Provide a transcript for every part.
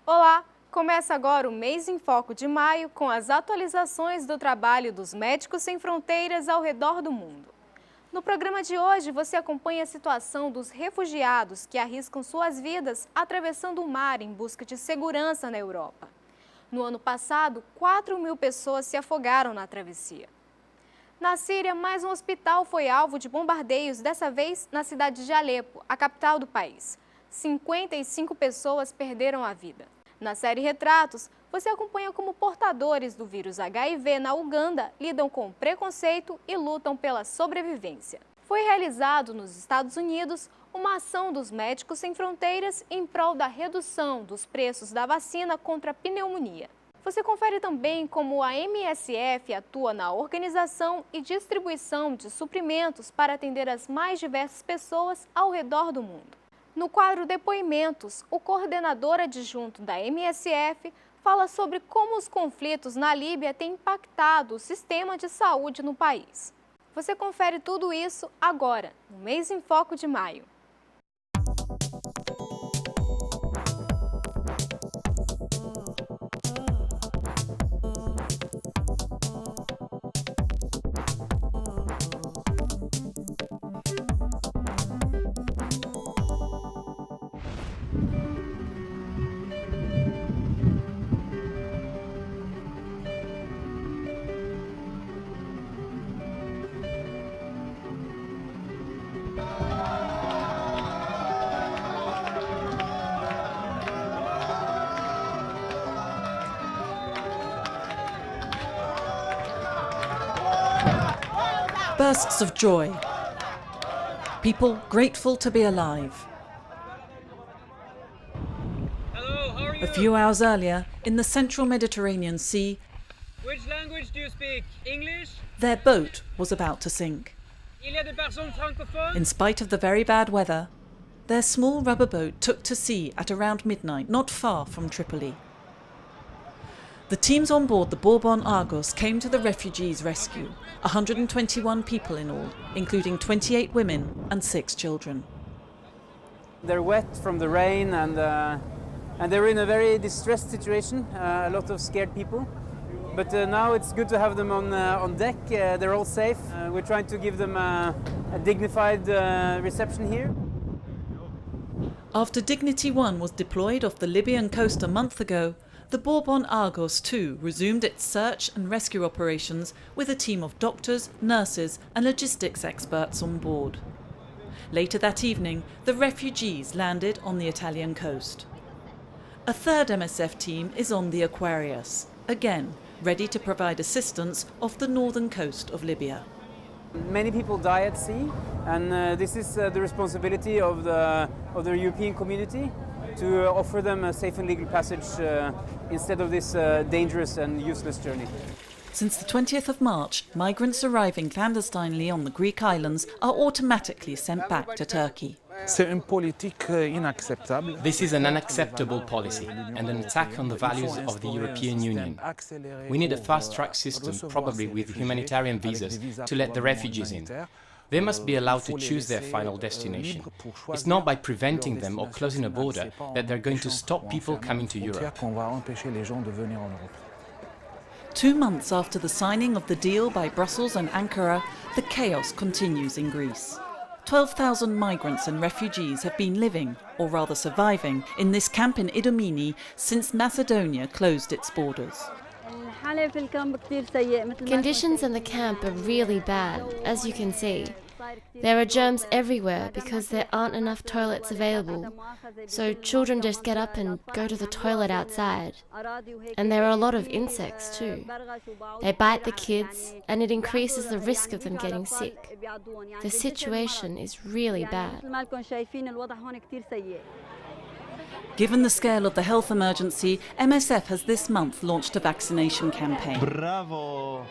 Olá! Começa agora o Mês em Foco de Maio com as atualizações do trabalho dos Médicos Sem Fronteiras ao redor do mundo. No programa de hoje, você acompanha a situação dos refugiados que arriscam suas vidas atravessando o mar em busca de segurança na Europa. No ano passado, 4.000 pessoas se afogaram na travessia. Na Síria, mais um hospital foi alvo de bombardeios, dessa vez na cidade de Alepo, a capital do país. 55 pessoas perderam a vida. Na série Retratos, você acompanha como portadores do vírus HIV na Uganda lidam com preconceito e lutam pela sobrevivência. Foi realizado nos Estados Unidos uma ação dos Médicos Sem Fronteiras em prol da redução dos preços da vacina contra a pneumonia. Você confere também como a MSF atua na organização e distribuição de suprimentos para atender as mais diversas pessoas ao redor do mundo. No quadro Depoimentos, o coordenador adjunto da MSF fala sobre como os conflitos na Líbia têm impactado o sistema de saúde no país. Você confere tudo isso agora, no Mês em Foco de Maio. Bursts of joy. People grateful to be alive. Hello, how are you? A few hours earlier, in the central Mediterranean Sea, Which language do you speak? English? their boat was about to sink. Il y a des personnes francophones? In spite of the very bad weather, their small rubber boat took to sea at around midnight, not far from Tripoli. The teams on board the Bourbon Argos came to the refugees' rescue, 121 people in all, including 28 women and 6 children. They're wet from the rain and they're in a very distressed situation, a lot of scared people. But now it's good to have them on deck, they're all safe. We're trying to give them a dignified reception here. After Dignity 1 was deployed off the Libyan coast a month ago, the Bourbon Argos too resumed its search and rescue operations with a team of doctors, nurses and logistics experts on board. Later that evening, the refugees landed on the Italian coast. A third MSF team is on the Aquarius, again ready to provide assistance off the northern coast of Libya. Many people die at sea, and this is the responsibility of the European community to offer them a safe and legal passage instead of this dangerous and useless journey. Since the 20th of March, migrants arriving clandestinely on the Greek islands are automatically sent back to Turkey. This is an unacceptable policy and an attack on the values of the European Union. We need a fast-track system, probably with humanitarian visas, to let the refugees in. They must be allowed to choose their final destination. It's not by preventing them or closing a border that they're going to stop people coming to Europe. 2 months after the signing of the deal by Brussels and Ankara, the chaos continues in Greece. 12,000 migrants and refugees have been living, or rather surviving, in this camp in Idomeni since Macedonia closed its borders. Conditions in the camp are really bad, as you can see. There are germs everywhere because there aren't enough toilets available, so children just get up and go to the toilet outside. And there are a lot of insects too. They bite the kids and it increases the risk of them getting sick. The situation is really bad. Given the scale of the health emergency, MSF has this month launched a vaccination campaign. Bravo!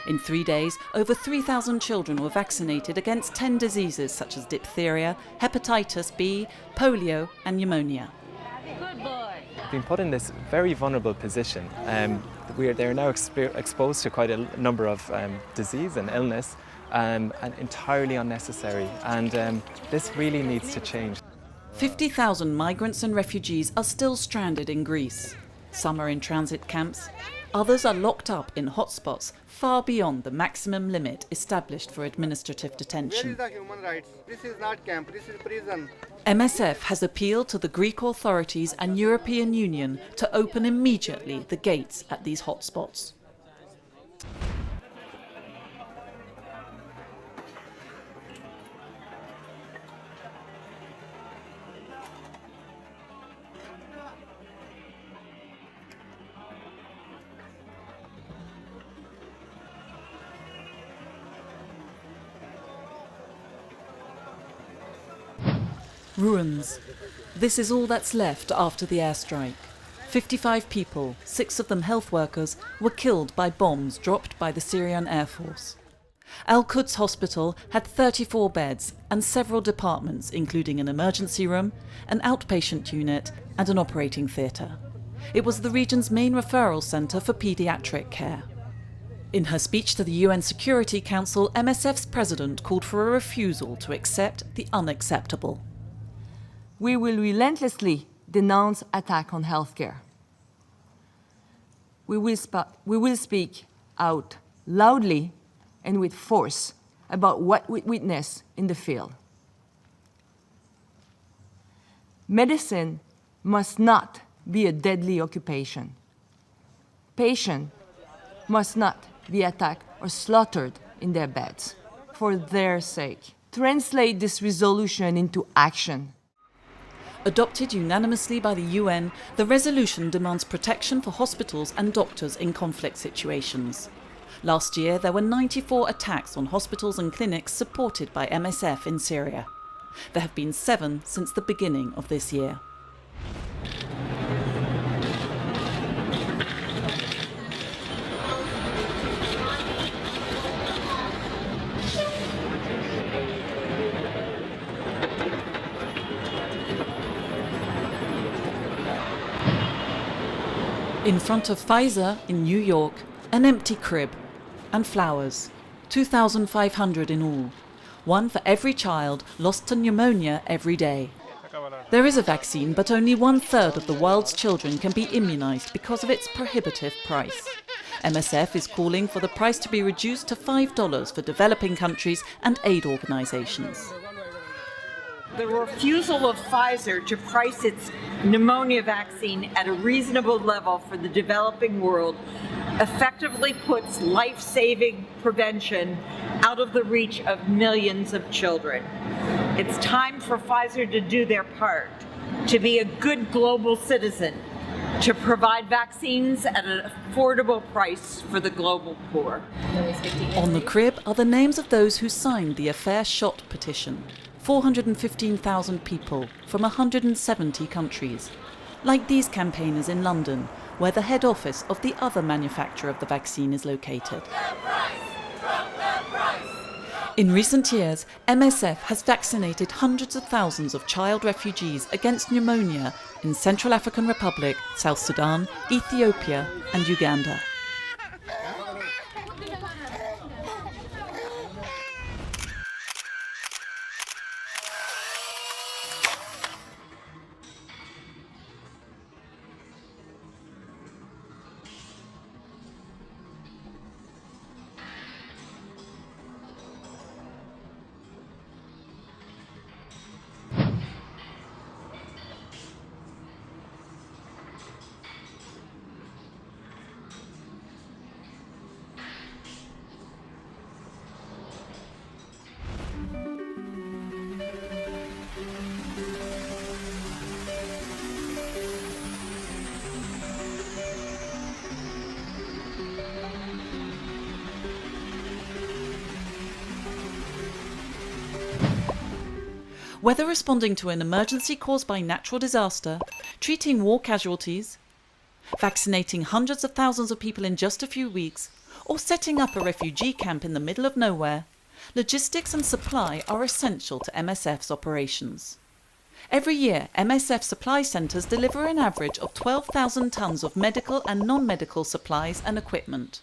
In 3 days, over 3,000 children were vaccinated against 10 diseases such as diphtheria, hepatitis B, polio and pneumonia. We've been put in this very vulnerable position. They're now exposed to quite a number of disease and illness, and entirely unnecessary. And this really needs to change. 50,000 migrants and refugees are still stranded in Greece. Some are in transit camps, others are locked up in hotspots far beyond the maximum limit established for administrative detention. Where is the human rights? This is not camp, this is prison. MSF has appealed to the Greek authorities and European Union to open immediately the gates at these hotspots. Ruins. This is all that's left after the airstrike. 55 people, 6 of them health workers, were killed by bombs dropped by the Syrian Air Force. Al-Quds Hospital had 34 beds and several departments, including an emergency room, an outpatient unit and an operating theatre. It was the region's main referral centre for paediatric care. In her speech to the UN Security Council, MSF's president called for a refusal to accept the unacceptable. We will relentlessly denounce attack on healthcare. We will speak out loudly and with force about what we witness in the field. Medicine must not be a deadly occupation. Patients must not be attacked or slaughtered in their beds. For their sake, translate this resolution into action. Adopted unanimously by the UN, the resolution demands protection for hospitals and doctors in conflict situations. Last year, there were 94 attacks on hospitals and clinics supported by MSF in Syria. There have been 7 since the beginning of this year. In front of Pfizer in New York, an empty crib and flowers, 2,500 in all, one for every child lost to pneumonia every day. There is a vaccine, but only 1/3 of the world's children can be immunised because of its prohibitive price. MSF is calling for the price to be reduced to $5 for developing countries and aid organisations. The refusal of Pfizer to price its pneumonia vaccine at a reasonable level for the developing world effectively puts life-saving prevention out of the reach of millions of children. It's time for Pfizer to do their part, to be a good global citizen, to provide vaccines at an affordable price for the global poor. On the crib are the names of those who signed the A Fair Shot petition. 415,000 people from 170 countries. Like these campaigners in London, where the head office of the other manufacturer of the vaccine is located. In recent years, MSF has vaccinated hundreds of thousands of child refugees against pneumonia in Central African Republic, South Sudan, Ethiopia and Uganda. Whether responding to an emergency caused by natural disaster, treating war casualties, vaccinating hundreds of thousands of people in just a few weeks, or setting up a refugee camp in the middle of nowhere, logistics and supply are essential to MSF's operations. Every year, MSF supply centres deliver an average of 12,000 tonnes of medical and non-medical supplies and equipment.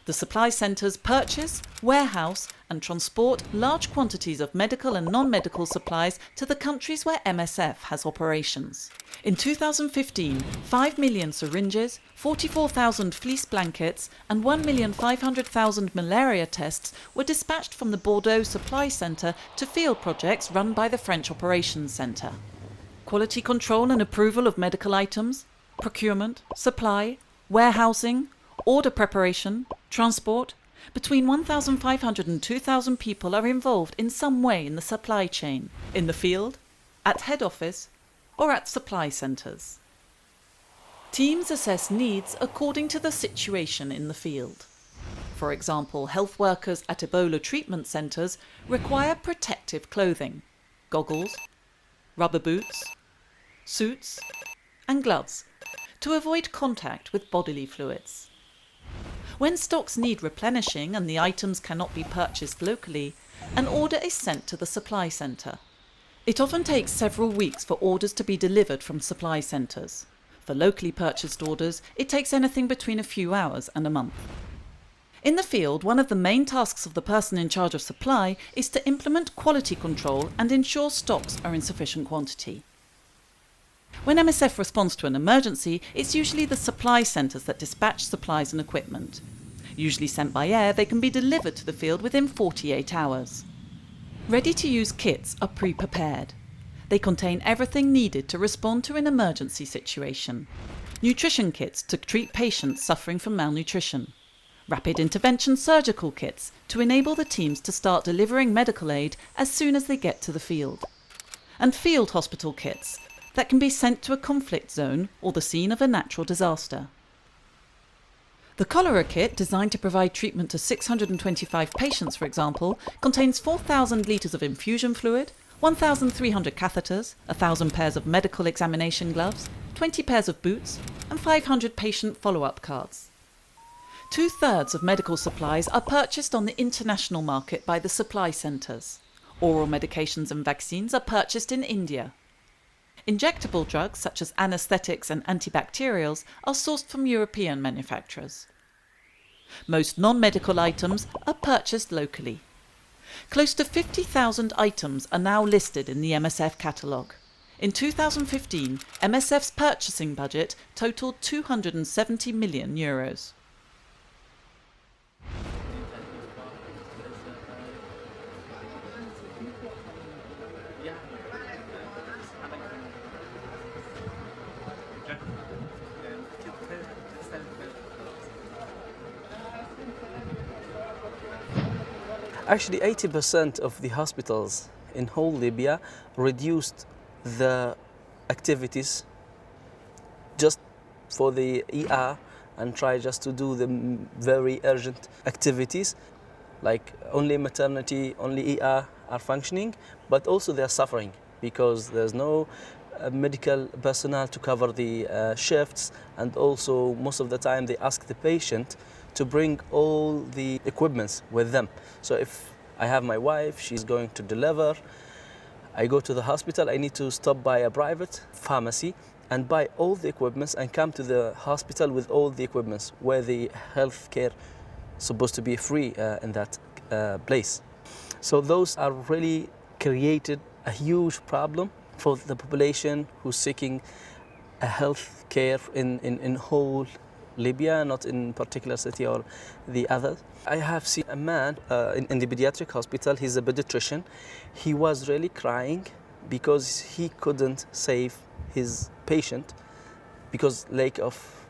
The supply centres purchase, warehouse and transport large quantities of medical and non-medical supplies to the countries where MSF has operations. In 2015, 5 million syringes, 44,000 fleece blankets and 1,500,000 malaria tests were dispatched from the Bordeaux Supply Centre to field projects run by the French Operations Centre. Quality control and approval of medical items, procurement, supply, warehousing, order preparation, transport. Between 1,500 and 2,000 people are involved in some way in the supply chain, in the field, at head office, or at supply centres. Teams assess needs according to the situation in the field. For example, health workers at Ebola treatment centres require protective clothing, goggles, rubber boots, suits, and gloves to avoid contact with bodily fluids. When stocks need replenishing and the items cannot be purchased locally, an order is sent to the supply centre. It often takes several weeks for orders to be delivered from supply centres. For locally purchased orders, it takes anything between a few hours and a month. In the field, one of the main tasks of the person in charge of supply is to implement quality control and ensure stocks are in sufficient quantity. When MSF responds to an emergency, it's usually the supply centres that dispatch supplies and equipment. Usually sent by air, they can be delivered to the field within 48 hours. Ready-to-use kits are pre-prepared. They contain everything needed to respond to an emergency situation. Nutrition kits to treat patients suffering from malnutrition. Rapid intervention surgical kits to enable the teams to start delivering medical aid as soon as they get to the field. And field hospital kits that can be sent to a conflict zone or the scene of a natural disaster. The cholera kit, designed to provide treatment to 625 patients, for example, contains 4,000 litres of infusion fluid, 1,300 catheters, 1,000 pairs of medical examination gloves, 20 pairs of boots, and 500 patient follow-up cards. 2/3 of medical supplies are purchased on the international market by the supply centres. Oral medications and vaccines are purchased in India. Injectable drugs, such as anaesthetics and antibacterials, are sourced from European manufacturers. Most non-medical items are purchased locally. Close to 50,000 items are now listed in the MSF catalogue. In 2015, MSF's purchasing budget totalled €270 million. Actually, 80% of the hospitals in whole Libya reduced the activities just for the ER and try just to do the very urgent activities, like only maternity, only ER are functioning, but also they are suffering because there's no medical personnel to cover the shifts, and also most of the time they ask the patient to bring all the equipments with them. So if I have my wife, she's going to deliver, I go to the hospital, I need to stop by a private pharmacy and buy all the equipments and come to the hospital with all the equipments where the health care is supposed to be free in that place. So those are really created a huge problem for the population who's seeking a health care in whole Libya, not in particular city or the others. I have seen a man in the pediatric hospital, he's a pediatrician. He was really crying because he couldn't save his patient because lack of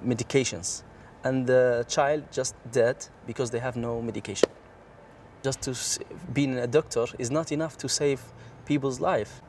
medications. And the child just dead because they have no medication. Just to being a doctor is not enough to save people's life.